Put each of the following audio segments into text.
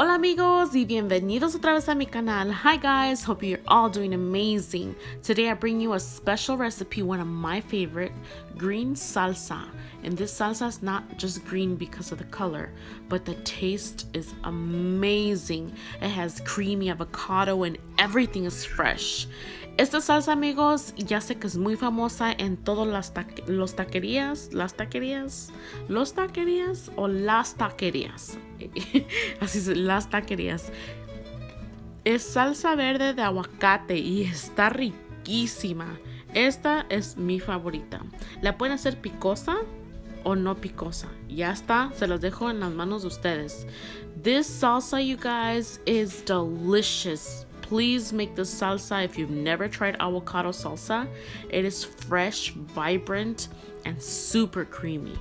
Hola amigos y bienvenidos otra vez a mi canal. Hi guys, hope you're all doing amazing. Today I bring you a special recipe, one of my favorite, green salsa. And this salsa is not just green because of the color, but the taste is amazing. It has creamy avocado and everything is fresh. Esta salsa, amigos, ya sé que es muy famosa en todas las taquerías o las taquerías. Así es, las taquerías. Es salsa verde de aguacate y está riquísima. Esta es mi favorita. La pueden hacer picosa o no picosa. Ya está, se las dejo en las manos de ustedes. This salsa, you guys, is delicious. Please make this salsa if you've never tried avocado salsa. It is fresh, vibrant, and super creamy.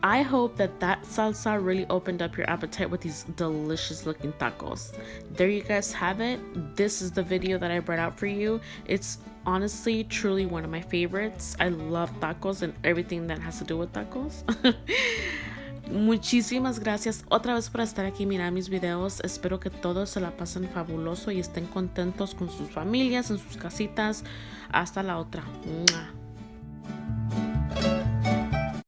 I hope that salsa really opened up your appetite with these delicious looking tacos. There you guys have it. This is the video that I brought out for you. It's honestly, truly one of my favorites. I love tacos and everything that has to do with tacos. Muchísimas gracias otra vez por estar aquí y mirar mis videos. Espero que todos se la pasen fabuloso y estén contentos con sus familias, en sus casitas. Hasta la otra. ¡Mua!